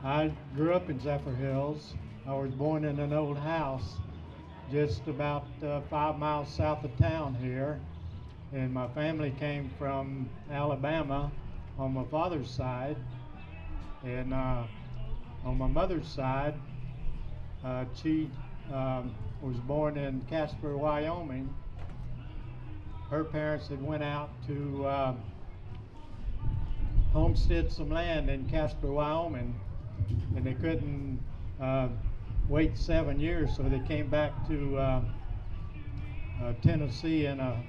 I grew up in Zephyrhills. I was born in an old house just about 5 miles south of town here. And my family came from Alabama on my father's side. And on my mother's side, she was born in Casper, Wyoming. Her parents had went out to homestead some land in Casper, Wyoming, and they couldn't wait 7 years, so they came back to Tennessee in a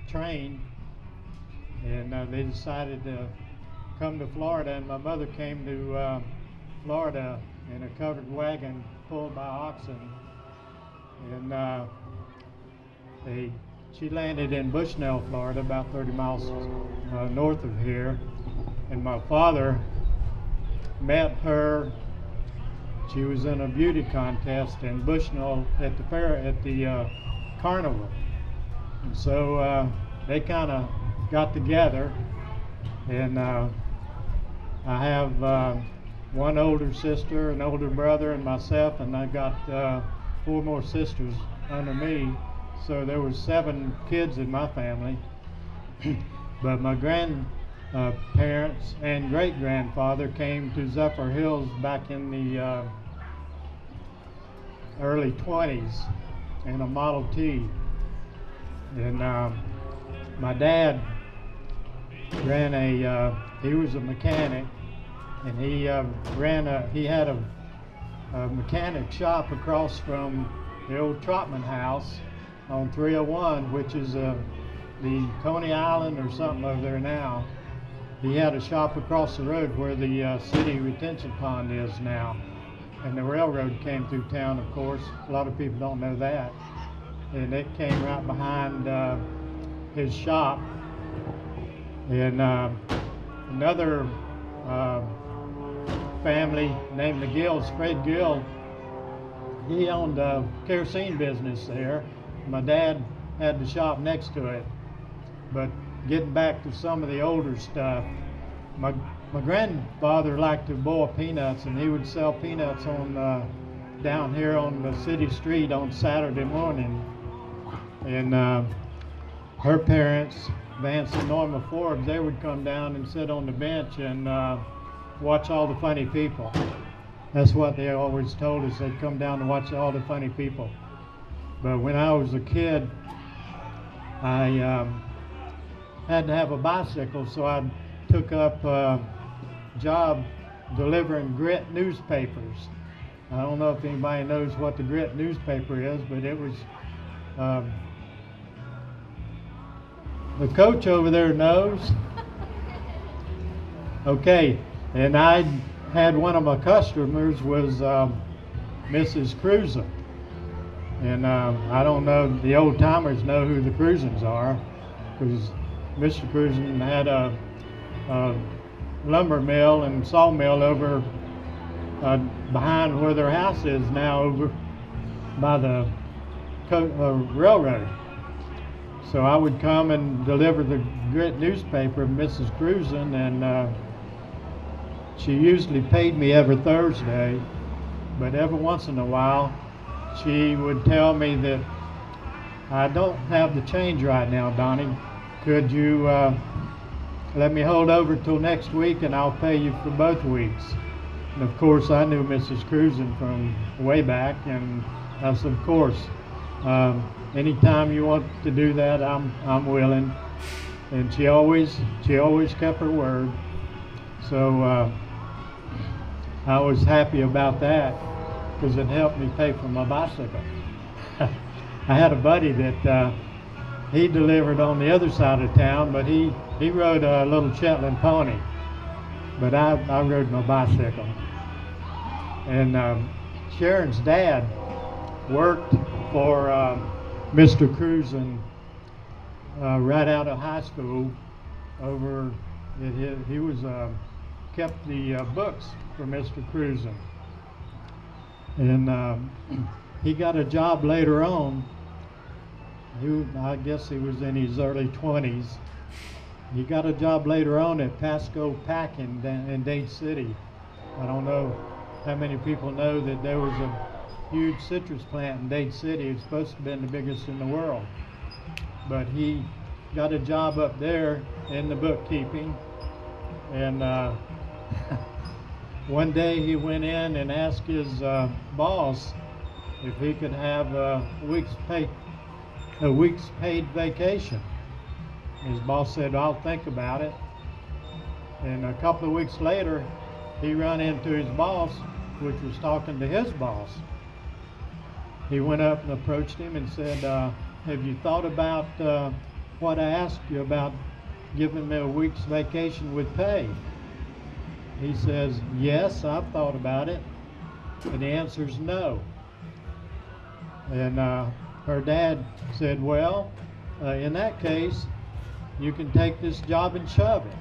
train, and they decided to come to Florida, and my mother came to Florida in a covered wagon pulled by oxen, and she landed in Bushnell, Florida, about 30 miles north of here, and my father met her. She was in a beauty contest in Bushnell at the fair, at the carnival, and so they kind of got together, and I have one older sister, an older brother, and myself, and I got 4 more sisters under me. So there were 7 kids in my family. But my grandparents and great-grandfather came to Zephyrhills back in the early 20s in a Model T. And my dad ran he was a mechanic, and he had a mechanic shop across from the old Trotman house on 301, which is the Coney Island or something over there now. He had a shop across the road where the city retention pond is now. And the railroad came through town, of course. A lot of people don't know that. And it came right behind his shop. And another family named the Gills, Fred Gill, he owned a kerosene business there. My dad had the shop next to it. But getting back to some of the older stuff, my grandfather liked to boil peanuts, and he would sell peanuts on down here on the city street on Saturday morning. And her parents, Vance and Norma Forbes, they would come down and sit on the bench and watch all the funny people. That's what they always told us. They'd come down to watch all the funny people. But when I was a kid, I had to have a bicycle, so I took up a job delivering Grit newspapers. I don't know if anybody knows what the Grit newspaper is, but it was, the coach over there knows. Okay, and I had one of my customers was Mrs. Cruzen. And I don't know, the old timers know who the Cruzens are, because Mr. Cruzen had a lumber mill and sawmill over behind where their house is now, over by the railroad. So I would come and deliver the Grit newspaper, Mrs. Cruzen, and she usually paid me every Thursday, but every once in a while she would tell me that, I don't have the change right now, Donnie. Could you let me hold over till next week, and I'll pay you for both weeks? And of course, I knew Mrs. Cruzen from way back, and I said, of course, anytime you want to do that, I'm willing. And she always kept her word. So I was happy about that, because it helped me pay for my bicycle. I had a buddy that he delivered on the other side of town, but he rode a little Shetland pony, but I rode my bicycle. And Sharon's dad worked for Mr. Cruzen right out of high school. He was kept the books for Mr. Cruzen, and he got a job later on. I guess he was in his early 20s. He got a job later on at Pasco Packing in Dade City. I don't know how many people know that there was a huge citrus plant in Dade City? It's supposed to have been the biggest in the world. But he got a job up there in the bookkeeping, and one day he went in and asked his boss if he could have a week's paid vacation. His boss said, "I'll think about it." And a couple of weeks later, he ran into his boss, which was talking to his boss. He went up and approached him and said, "Have you thought about what I asked you about giving me a week's vacation with pay?" He says, "Yes, I've thought about it." And the answer is no. And her dad said, "Well, in that case, you can take this job and shove it."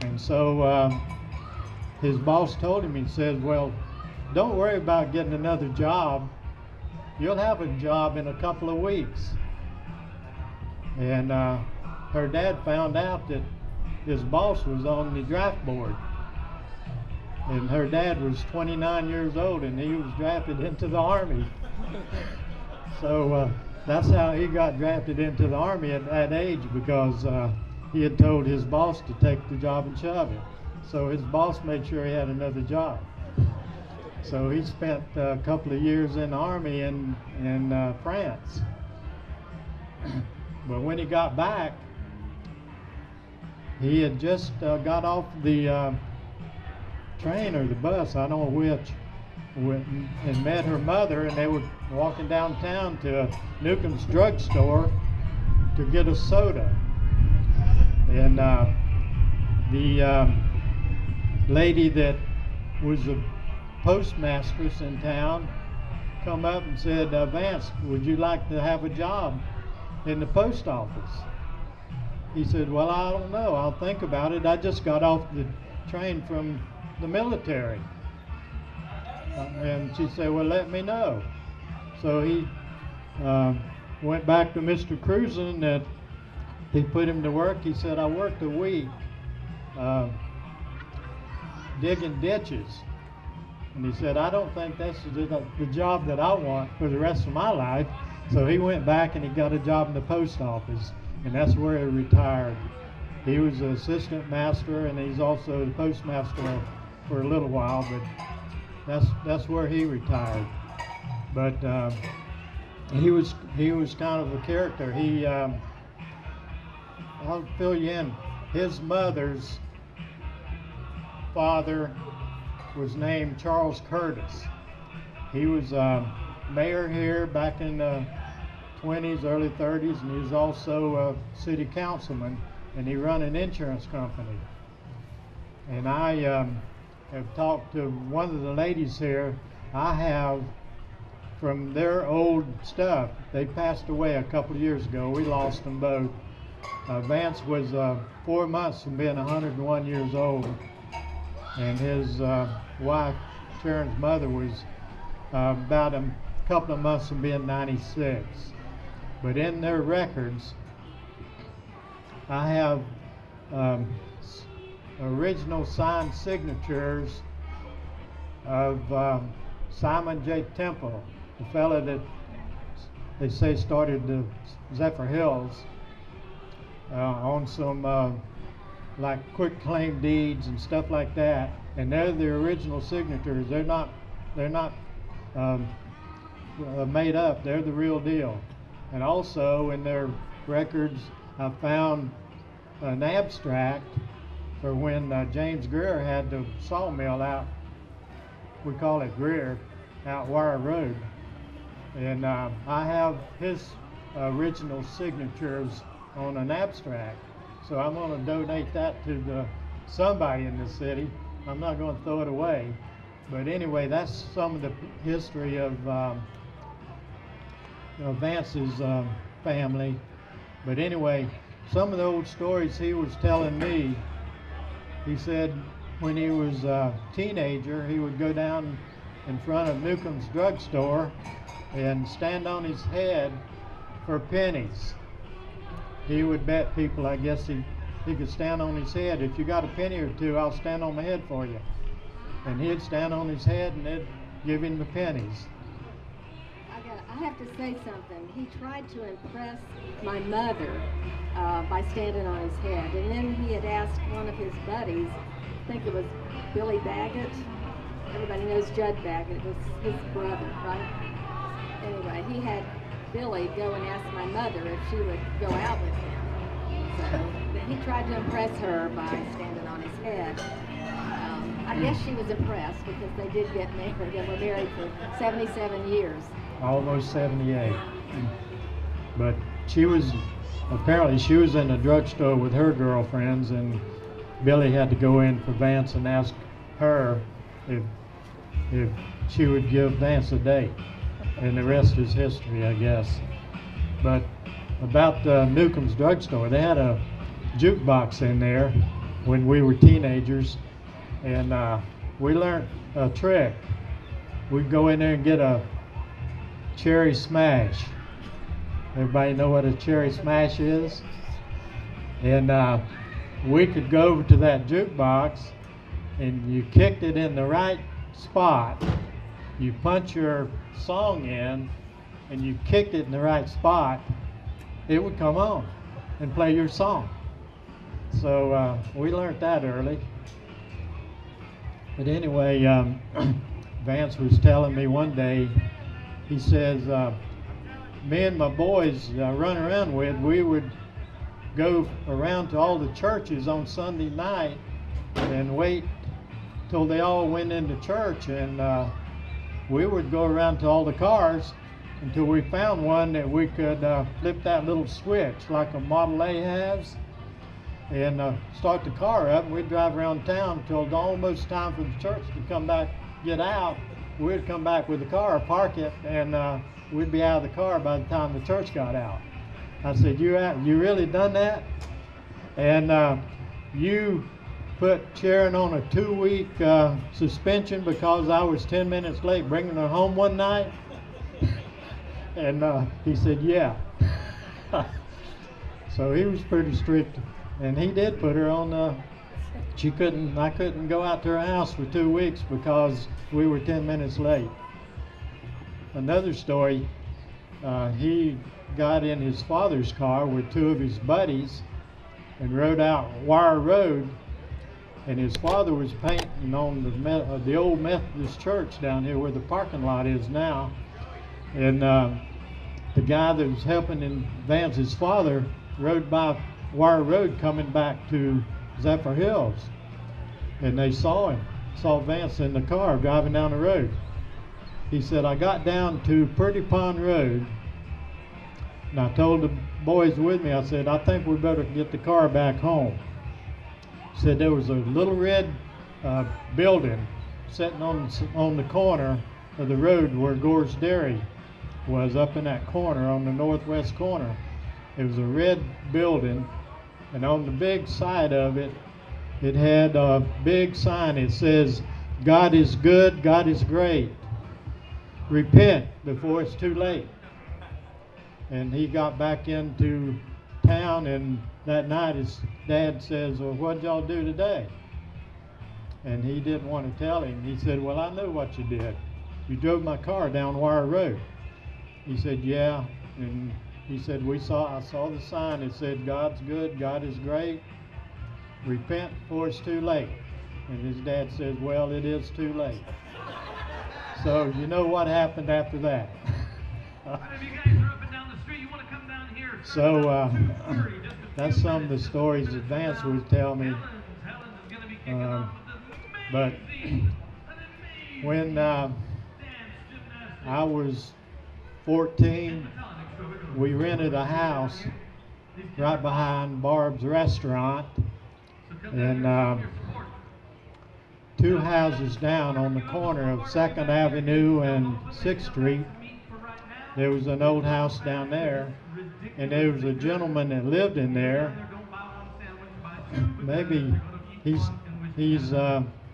And so his boss told him, he said, "Well, don't worry about getting another job. You'll have a job in a couple of weeks." And her dad found out that his boss was on the draft board. And her dad was 29 years old, and he was drafted into the Army. So that's how he got drafted into the Army at that age, because he had told his boss to take the job and shove it. So his boss made sure he had another job. So he spent a couple of years in the Army in France. But when he got back, he had just got off the train or the bus, I don't know which, and met her mother, and they were walking downtown to Newcomb's drugstore to get a soda. And the lady that was the postmastress in town come up and said, "Vance, would you like to have a job in the post office?" He said, "Well, I don't know. I'll think about it. I just got off the train from the military." And she said, "Well, let me know." So he went back to Mr. Cruzen, that he put him to work. He said, "I worked a week digging ditches." And he said, "I don't think that's the job that I want for the rest of my life." So he went back and he got a job in the post office, and that's where he retired. He was an assistant master, and he's also the postmaster for a little while, but that's where he retired. But he was kind of a character. I'll fill you in. His mother's father was named Charles Curtis. He was mayor here back in the 20s, early 30s, and he was also a city councilman, and he ran an insurance company. And I have talked to one of the ladies here. I have, from their old stuff, they passed away a couple of years ago. We lost them both. Vance was 4 months from being 101 years old, and his wife, Sharon's mother, was about a couple of months from being 96. But in their records, I have original signed signatures of Simon J. Temple, the fella that they say started the Zephyrhills, on some like quick claim deeds and stuff like that, and they're the original signatures. They're not made up. They're the real deal. And also in their records, I found an abstract for when James Greer had the sawmill out, we call it Greer, out Wire Road. And I have his original signatures on an abstract. So I'm going to donate that to somebody in the city. I'm not going to throw it away. But anyway, that's some of the history of Vance's family. But anyway, some of the old stories he was telling me, he said when he was a teenager, he would go down in front of Newcomb's drugstore and stand on his head for pennies. He would bet people, I guess he could stand on his head. "If you got a penny or two, I'll stand on my head for you." and he'd stand on his head and they'd give him the pennies. I have to say something. He tried to impress my mother by standing on his head, and then he had asked one of his buddies, I think it was Billy Baggett. Everybody knows Judd Baggett. It was his brother, right? Anyway, he had Billy go and ask my mother if she would go out with him. So he tried to impress her by standing on his head. I guess she was impressed because they did get married. They were married for 77 years. Almost 78. But apparently she was in a drugstore with her girlfriends, and Billy had to go in for Vance and ask her if she would give Vance a date. And the rest is history, I guess. But about Newcomb's drugstore, they had a jukebox in there when we were teenagers, and we learned a trick. We'd go in there and get a cherry smash. Everybody know what a cherry smash is? And we could go over to that jukebox, and you kicked it in the right spot. You punch your song in, and you kicked it in the right spot, it would come on and play your song. So we learned that early. But anyway, Vance was telling me one day, he says, me and my boys run around with, we would go around to all the churches on Sunday night and wait till they all went into church, and we would go around to all the cars until we found one that we could flip that little switch like a Model A has, and start the car up, and we'd drive around town until almost time for the church to come back, get out. We'd come back with the car, park it, and we'd be out of the car by the time the church got out. I said, you really done that? And you put Sharon on a 2-week suspension because I was 10 minutes late bringing her home one night? And he said, yeah. So he was pretty strict, and he did put her on I couldn't go out to her house for 2 weeks because we were 10 minutes late. Another story, he got in his father's car with 2 of his buddies and rode out Wire Road, and his father was painting on the old Methodist church down here where the parking lot is now. And the guy that was helping in Vance's father rode by Wire Road coming back to Zephyrhills, and they saw Vance in the car driving down the road. He said, I got down to Pretty Pond Road, and I told the boys with me, I said, I think we better get the car back home. He said there was a little red building sitting on the corner of the road where Gore's Dairy was, up in that corner on the northwest corner. It was a red building, and on the big side of it, it had a big sign. It says, God is good, God is great. Repent before it's too late. And he got back into town, and that night his dad says, well, what'd y'all do today? And he didn't want to tell him. He said, well, I know what you did. You drove my car down Wire Road. He said, yeah. And he said, I saw the sign that said, God's good, God is great. Repent before it's too late. And his dad says, well, it is too late. So you know what happened after that. So that's some of the stories that Vance would tell me. But when I was 14, we rented a house right behind Barb's restaurant, and 2 houses down on the corner of 2nd Avenue and 6th Street, there was an old house down there, and there was a gentleman that lived in there. Maybe he's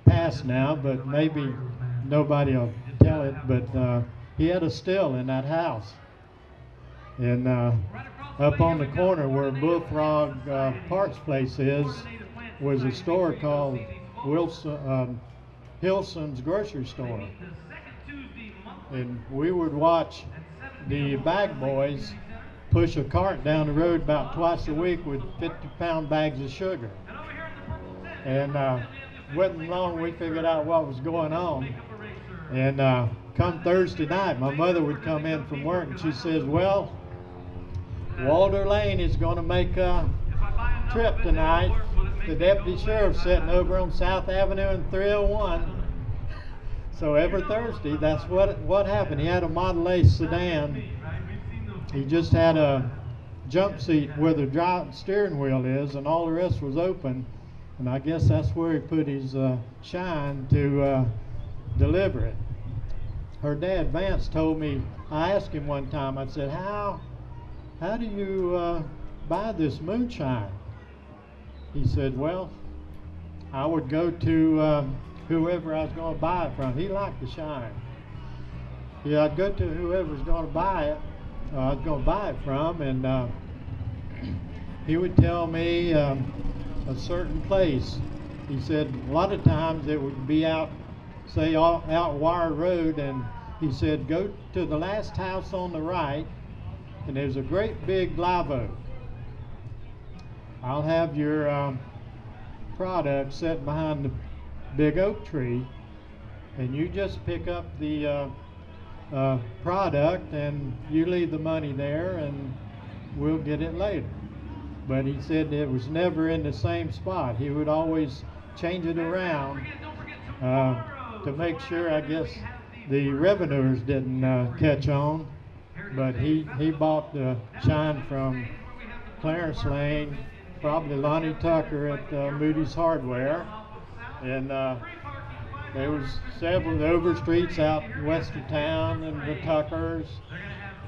passed now, but maybe nobody will tell it, but he had a still in that house. And up on the corner where Bullfrog Park's place is was a store called Hilson's grocery store. And we would watch the bag boys push a cart down the road about twice a week with 50-pound bags of sugar. And wasn't long we figured out what was going on. And come Thursday night, my mother would come in from work and she says, well, Walter Lane is going to make a trip tonight. The deputy sheriff's sitting over on South Avenue and 301. So every Thursday, that's what happened. He had a Model A sedan. He just had a jump seat where the steering wheel is, and all the rest was open. And I guess that's where he put his shine to deliver it. Her dad, Vance, told me, I asked him one time, I said, how do you buy this moonshine? He said, well, I would go to whoever I was going to buy it from. He liked the shine. Yeah, I'd go to whoever was going to buy it, I was going to buy it from, and he would tell me a certain place. He said a lot of times it would be out, say, out Wire Road, and he said, go to the last house on the right, and there's a great big live oak. I'll have your product set behind the big oak tree, and you just pick up the product and you leave the money there and we'll get it later. But he said it was never in the same spot. He would always change it around to make sure, I guess, the revenuers didn't catch on. But he bought the shine from Clarence Lane, probably Lonnie Tucker at Moody's Hardware, and there was several Overstreets out west of town, and the Tuckers,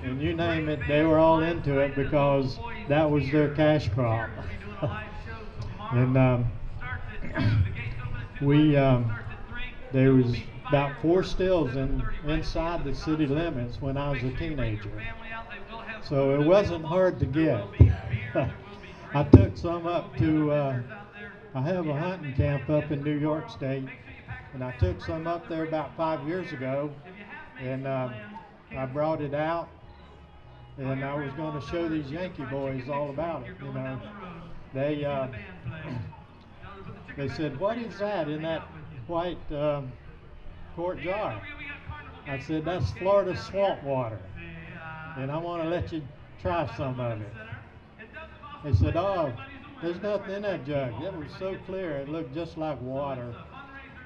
and you name it, they were all into it because that was their cash crop. And there was about 4 stills inside the city limits when I was a teenager, so it wasn't hard to get. I took some up to, I have a hunting camp up in New York State, and I took some up there about 5 years ago, and I brought it out, and I was going to show these Yankee boys all about it. You know, they said, what is that in that white quart jar? I said, that's Florida swamp water, and I want to let you try some of it. They said, oh, there's nothing in that jug. It was so clear, it looked just like water.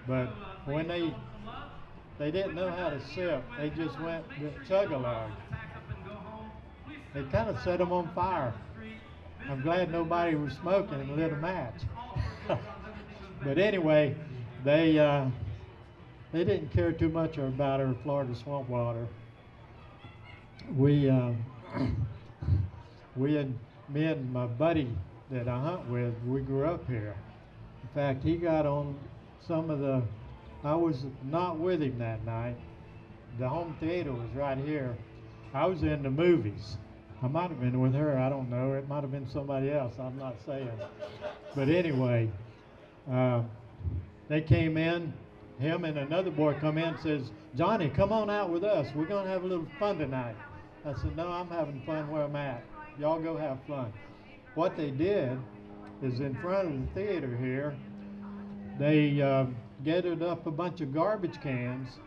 But when they didn't know how to sip, they just went chug-a-lug. They kind of set them on fire. I'm glad nobody was smoking and lit a match. But anyway, they didn't care too much about our Florida swamp water. Me and my buddy that I hunt with, we grew up here. In fact, he got on some of the, I was not with him that night. The home theater was right here. I was in the movies. I might have been with her, I don't know. It might have been somebody else, I'm not saying. But anyway, they came in, him and another boy come in and says, Johnny, come on out with us. We're gonna have a little fun tonight. I said, no, I'm having fun where I'm at. Y'all go have fun. What they did is in front of the theater here, they gathered up a bunch of garbage cans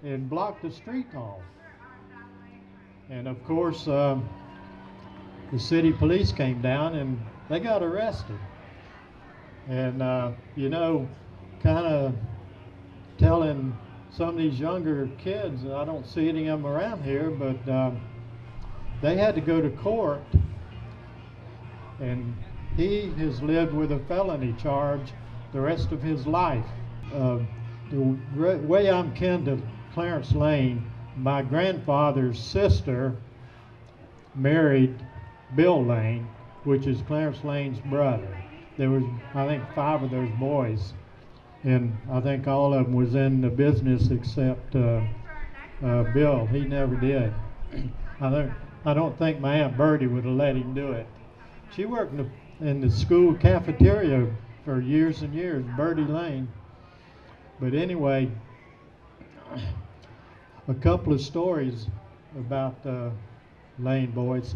and blocked the street off. And of course, the city police came down and they got arrested. And, you know, kind of telling some of these younger kids, I don't see any of them around here, but they had to go to court, and he has lived with a felony charge the rest of his life. The way I'm kin to Clarence Lane, my grandfather's sister married Bill Lane, which is Clarence Lane's brother. There was, I think, 5 of those boys, and I think all of them was in the business except Bill. He never did. I don't think my Aunt Bertie would have let him do it. She worked in the school cafeteria for years and years, Bertie Lane. But anyway, a couple of stories about Lane boys.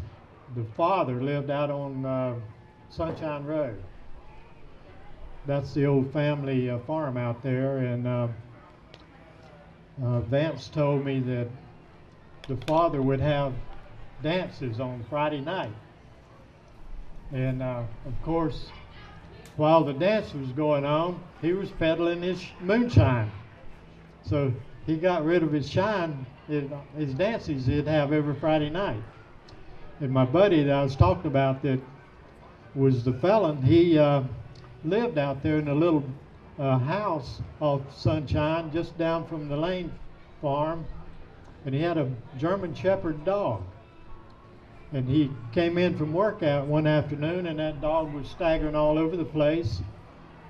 The father lived out on Sunshine Road. That's the old family farm out there, and Vance told me that the father would have dances on Friday night. And of course, while the dance was going on, he was peddling his moonshine. So he got rid of his shine, his dances he'd have every Friday night. And my buddy that I was talking about that was the felon, he lived out there in a little house off Sunshine, just down from the Lane farm, and he had a German Shepherd dog. And he came in from work out one afternoon, and that dog was staggering all over the place,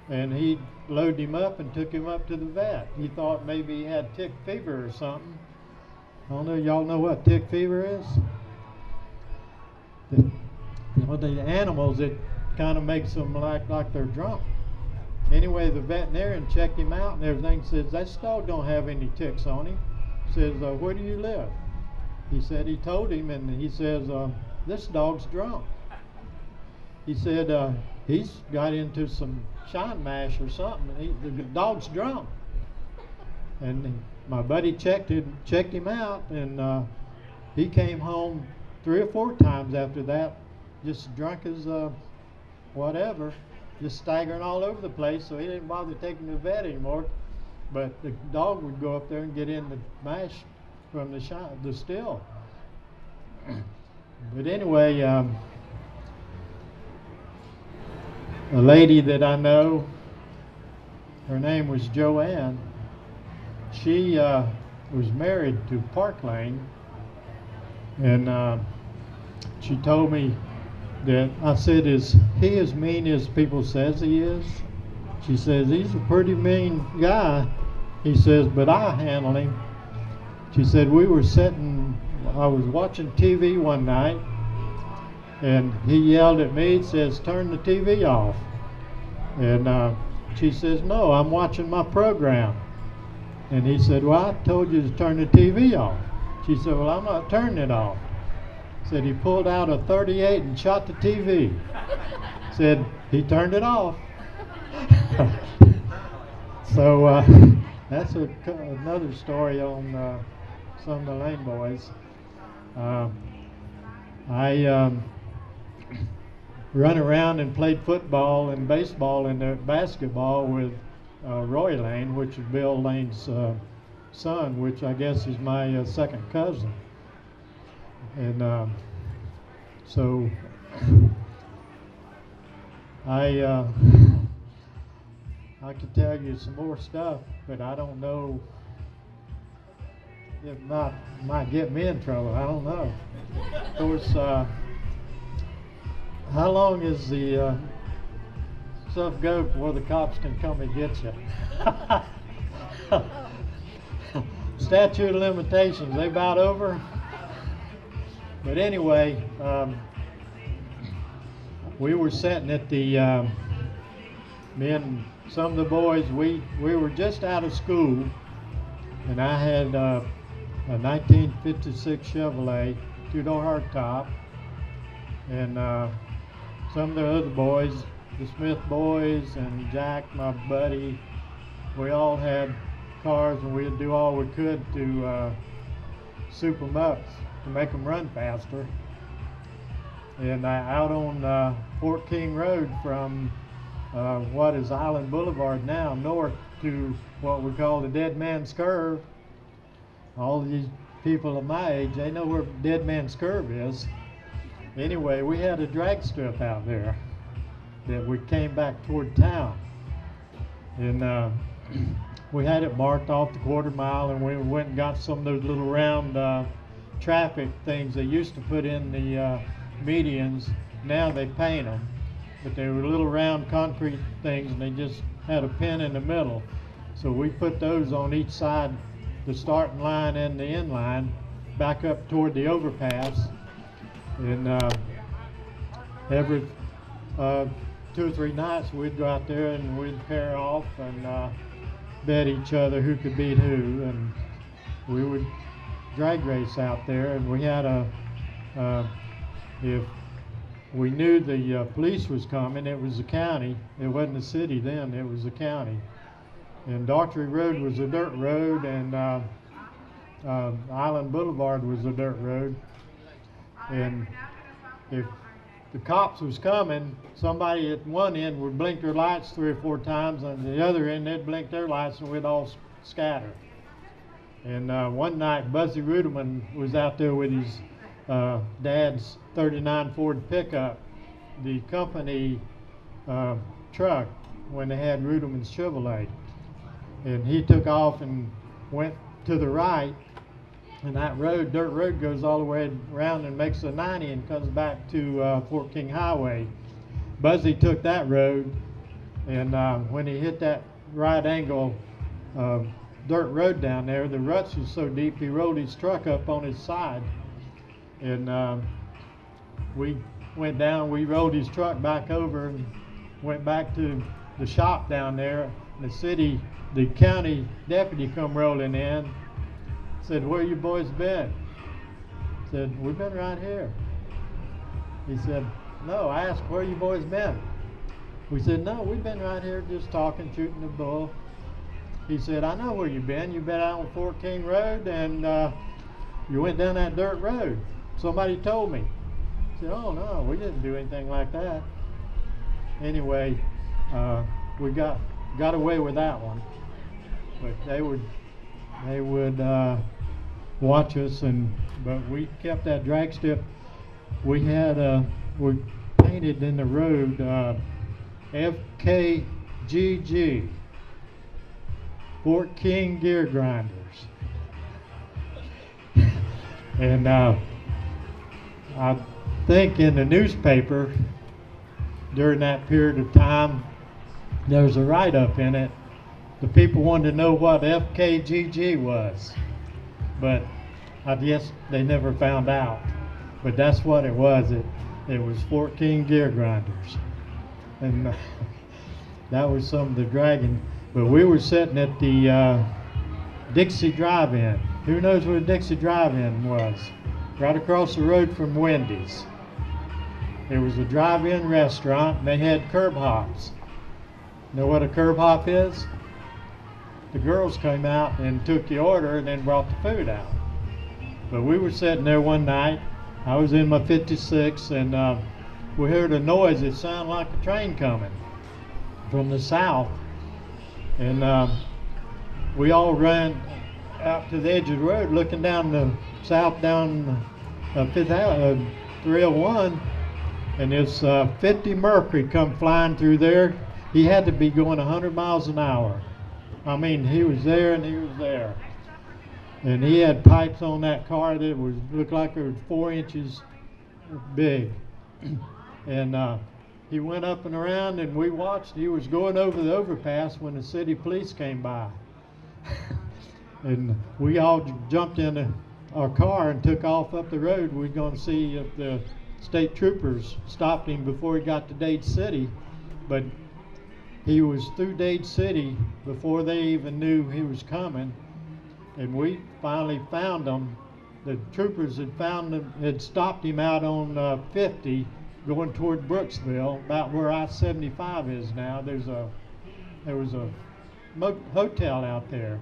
and he loaded him up and took him up to the vet. He thought maybe he had tick fever or something. I don't know, y'all know what tick fever is? The animals, it kind of makes them like they're drunk. Anyway, the veterinarian checked him out and everything, says, that dog don't have any ticks on him. Says, where do you live? He said, he told him, and he says, this dog's drunk. He said, he's got into some shine mash or something. The dog's drunk. And my buddy checked him out, and he came home 3 or 4 times after that, just drunk as whatever, just staggering all over the place, so he didn't bother taking the vet anymore. But the dog would go up there and get in the mash from the still. But anyway, a lady that I know, her name was Joanne. She was married to Park Lane, and she told me that, I said, is he as mean as people says he is? She says, he's a pretty mean guy. He says, but I handle him. She said, I was watching TV one night, and he yelled at me and says, turn the TV off. And she says, no, I'm watching my program. And he said, well, I told you to turn the TV off. She said, well, I'm not turning it off. Said he pulled out a .38 and shot the TV. Said he turned it off. So that's another story on some of the Lane boys. I run around and played football and baseball and basketball with Roy Lane, which is Bill Lane's son, which I guess is my second cousin. And so I could tell you some more stuff, but I don't know. If not, might get me in trouble. I don't know. Of course, how long is the stuff go before the cops can come and get you? Statute of limitations, they about over? But anyway, we were sitting at the, me and some of the boys, we were just out of school, and I had a 1956 Chevrolet, 2-door hardtop, and some of the other boys, the Smith boys and Jack, my buddy, we all had cars, and we'd do all we could to soup them up to make them run faster. And out on Fort King Road from what is Island Boulevard now, north to what we call the Dead Man's Curve. All these people of my age, they know where Dead Man's Curve is. Anyway, we had a drag strip out there that we came back toward town. And we had it marked off the quarter mile, and we went and got some of those little round traffic things they used to put in the medians. Now they paint them, but they were little round concrete things, and they just had a pin in the middle. So we put those on each side, the starting line and the end line, back up toward the overpass. And every 2 or 3 nights we'd go out there and we'd pair off and bet each other who could beat who, and we would drag race out there. And we had if we knew the police was coming, it was the county. It wasn't the city then, it was the county. And Daughtry Road was a dirt road, and Island Boulevard was a dirt road. And if the cops was coming, somebody at one end would blink their lights 3 or 4 times, and the other end they'd blink their lights, and we'd all scatter. And one night, Buzzy Ruderman was out there with his dad's '39 Ford pickup, the company truck, when they had Ruderman's Chevrolet. And he took off and went to the right, and that road, dirt road, goes all the way around and makes a 90 and comes back to Fort King Highway. Buzzy took that road, and when he hit that right angle dirt road down there, the ruts was so deep he rolled his truck up on his side. And we went down, we rolled his truck back over and went back to the shop down there. The county deputy come rolling in, said, "Where you boys been?" Said, "We've been right here." He said, "No, I asked, where you boys been?" We said, "No, we've been right here just talking, shooting the bull." He said, "I know where you've been. You've been out on Fort King Road, and you went down that dirt road. Somebody told me." I said, "Oh no, we didn't do anything like that." Anyway, we got away with that one. But they would watch us, but we kept that drag strip. We painted in the road FKGG, Fort King Gear Grinders. And I think in the newspaper during that period of time, there was a write-up in it. The people wanted to know what FKGG was, but I guess they never found out. But that's what it was. It was Fort King Gear Grinders, and that was some of the dragging. But we were sitting at the Dixie Drive-In. Who knows where the Dixie Drive-In was? Right across the road from Wendy's. There was a drive-in restaurant, and they had curb hops. Know what a curb hop is? The girls came out and took the order and then brought the food out. But we were sitting there one night. I was in my 56, and we heard a noise that sounded like a train coming from the south. And we all ran out to the edge of the road looking down the south, down 301, and this 50 Mercury come flying through there. He had to be going 100 miles an hour. I mean, he was there and he was there. And he had pipes on that car that looked like they were 4 inches big. And he went up and around, and we watched. He was going over the overpass when the city police came by. And we all jumped in our car and took off up the road. We were going to see if the state troopers stopped him before he got to Dade City. But he was through Dade City before they even knew he was coming. And we finally found him. The troopers had stopped him out on 50 going toward Brooksville, about where I-75 is now. There was a hotel out there,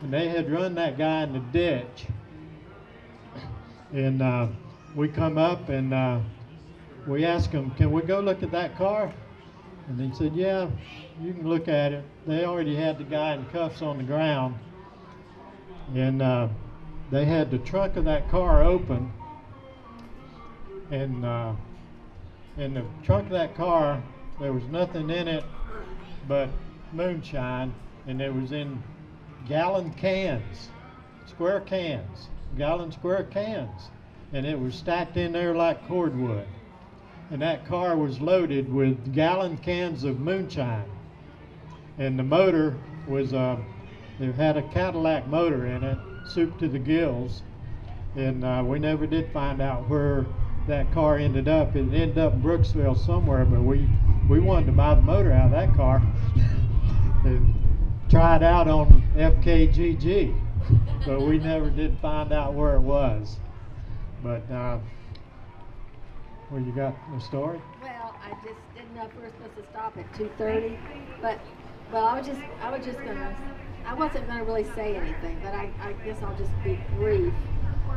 and they had run that guy in the ditch. And we come up and we asked him, "Can we go look at that car?" And he said, "Yeah, you can look at it." They already had the guy in cuffs on the ground, and they had the trunk of that car open, and in the trunk of that car, there was nothing in it but moonshine, and it was in gallon cans, square cans, gallon square cans, and it was stacked in there like cordwood. And that car was loaded with gallon cans of moonshine. And the motor was, it had a Cadillac motor in it, souped to the gills, and we never did find out where that car ended up. It ended up in Brooksville somewhere, but we wanted to buy the motor out of that car. And tried out on FKGG, but we never did find out where it was. But well, you got the story? Well, I just didn't know if we were supposed to stop at 2:30, but well, I wasn't gonna really say anything, but I guess I'll just be brief,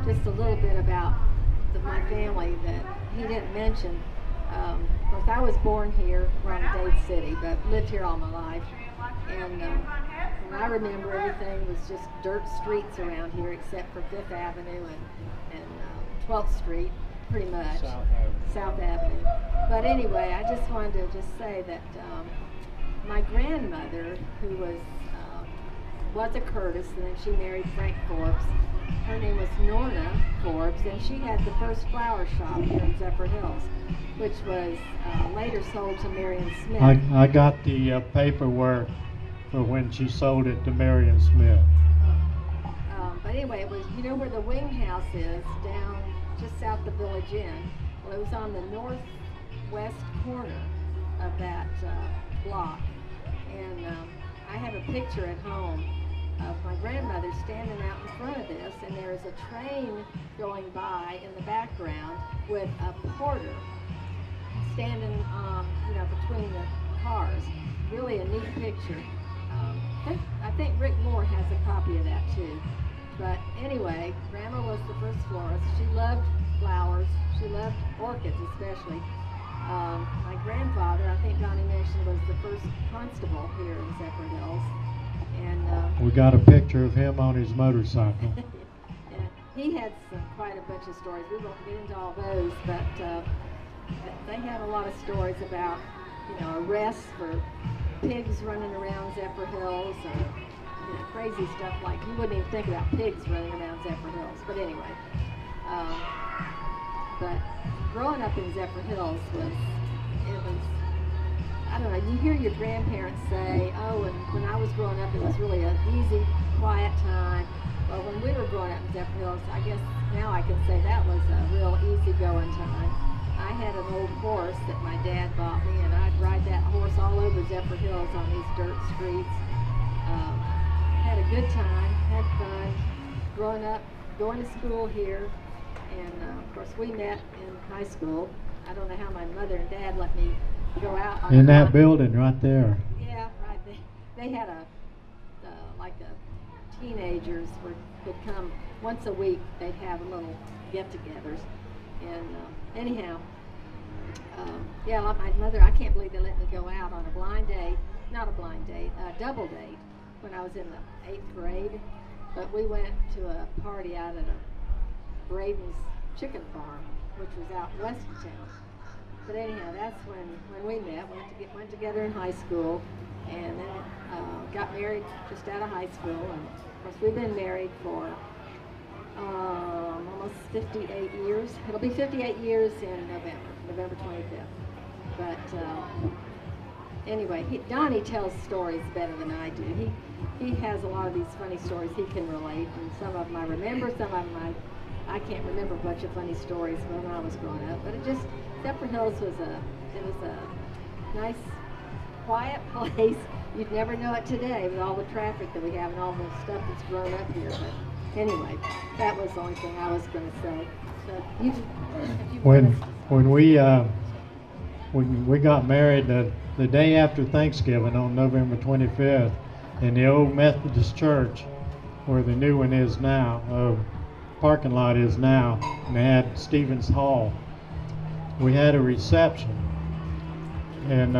just a little bit about my family that he didn't mention. Of course, I was born here around Dade City, but lived here all my life, and I remember everything was just dirt streets around here, except for Fifth Avenue and 12th Street. Pretty much. South Avenue. But anyway, I just wanted to just say that my grandmother, who was a Curtis, and then she married Frank Forbes. Her name was Norna Forbes, and she had the first flower shop here in Zephyrhills, which was later sold to Marion Smith. I got the paperwork for when she sold it to Marion Smith. But anyway, it was, you know where the Wing House is, down just south of Village Inn. Well, it was on the northwest corner of that block. And I have a picture at home of my grandmother standing out in front of this, and there is a train going by in the background with a porter standing, between the cars. Really a neat picture. I think Rick Moore has a copy of that too. But anyway, Grandma was the first florist. She loved flowers. She loved orchids especially. My grandfather, I think Donnie mentioned, was the first constable here in Zephyrhills. And we got a picture of him on his motorcycle. yeah, he had quite a bunch of stories. We won't get into all those, but they had a lot of stories about, arrests for pigs running around Zephyrhills, or crazy stuff like, you wouldn't even think about pigs running around Zephyrhills. But anyway, but growing up in Zephyrhills was, I don't know, you hear your grandparents say, oh, and when I was growing up, it was really an easy, quiet time. Well, when we were growing up in Zephyrhills, I guess now I can say that was a real easy-going time. I had an old horse that my dad bought me, and I'd ride that horse all over Zephyrhills on these dirt streets. Had a good time, had fun, growing up, going to school here, and of course we met in high school. I don't know how my mother and dad let me go out on in that building right there. Yeah, right. They had like teenagers would come once a week. They'd have little get-togethers, and anyhow, yeah, my mother. I can't believe they let me go out on a blind date, not a blind date, a double date, when I was in the 8th grade. But we went to a party out at a Braden's chicken farm, which was out west of town. But anyhow, that's when we met. Went together in high school, and then got married just out of high school. And of course, we've been married for almost 58 years. It'll be 58 years in November 25th. But anyway, Donnie tells stories better than I do. He has a lot of these funny stories he can relate, and some of them I remember, some of them I can't remember a bunch of funny stories when I was growing up. But Zephyrhills was a nice, quiet place. You'd never know it today with all the traffic that we have and all the stuff that's grown up here. But anyway, that was the only thing I was going to say. So when we got married the day after Thanksgiving on November 25th in the old Methodist church where the new one is now, parking lot is now, and they had Stevens Hall. We had a reception, and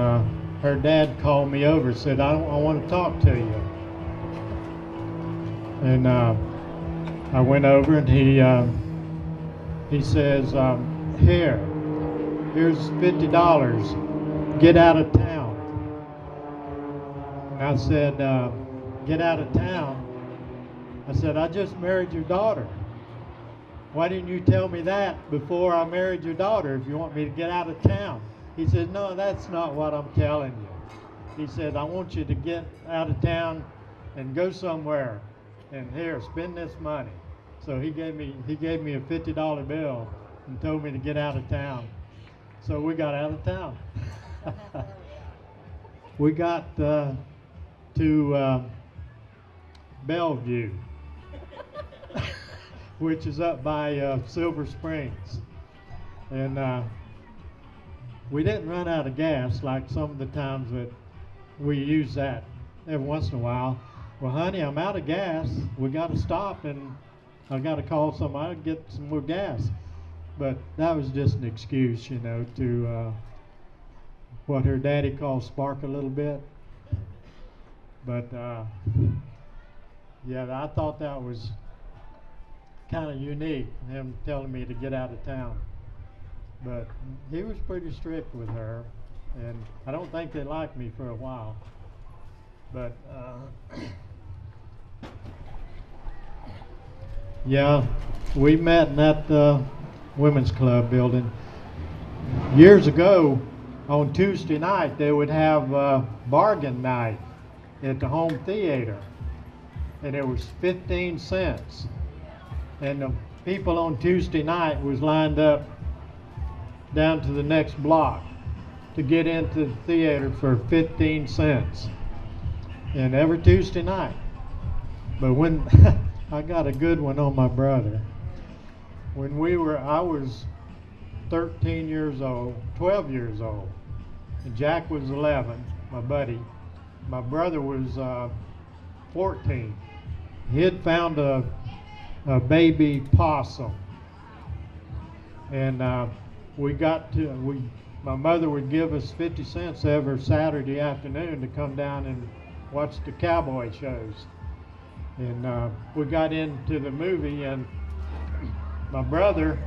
her dad called me over and said, I want to talk to you. And I went over, and he says, here's $50, get out of town. And I said, get out of town? I said, I just married your daughter. Why didn't you tell me that before I married your daughter if you want me to get out of town? He said, no, that's not what I'm telling you. He said, I want you to get out of town and go somewhere, and here, spend this money. So he gave me a $50 bill and told me to get out of town. So we got out of town. We got to Bellevue, which is up by Silver Springs. And we didn't run out of gas like some of the times that we use that every once in a while. Well, honey, I'm out of gas. We got to stop, and I got to call somebody to get some more gas. But that was just an excuse, you know, to what her daddy calls spark a little bit. But yeah, I thought that was kind of unique, him telling me to get out of town. But he was pretty strict with her, and I don't think they liked me for a while. But yeah, we met in that women's club building. Years ago, on Tuesday night, they would have bargain night at the home theater, and it was 15 cents. And the people on Tuesday night was lined up down to the next block to get into the theater for 15 cents. And every Tuesday night. But when I got a good one on my brother. When I was 13 years old, 12 years old, and Jack was 11, my buddy. My brother was 14. He had found a baby possum, and my mother would give us 50 cents every Saturday afternoon to come down and watch the cowboy shows. And we got into the movie, and my brother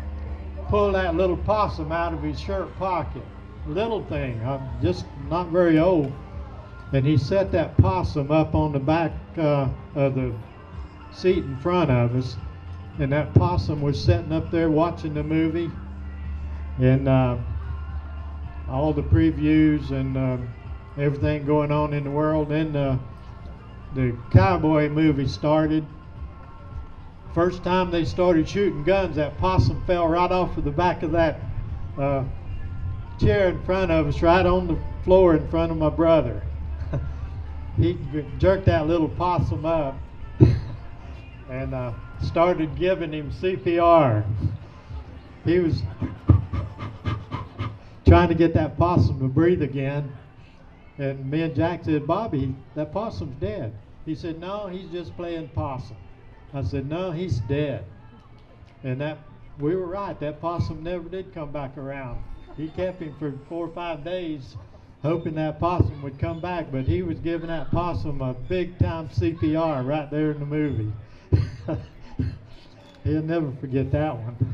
pulled that little possum out of his shirt pocket. Little thing, just not very old. And he set that possum up on the back of the seat in front of us. And that possum was sitting up there watching the movie. And all the previews and everything going on in the world. Then the cowboy movie started. First time they started shooting guns, that possum fell right off of the back of that chair in front of us, right on the floor in front of my brother. He jerked that little possum up and started giving him CPR. He was trying to get that possum to breathe again. And me and Jack said, Bobby, that possum's dead. He said, no, he's just playing possum. I said, no, he's dead. And we were right. That possum never did come back around. He kept him for 4 or 5 days, hoping that possum would come back. But he was giving that possum a big-time CPR right there in the movie. He'll never forget that one.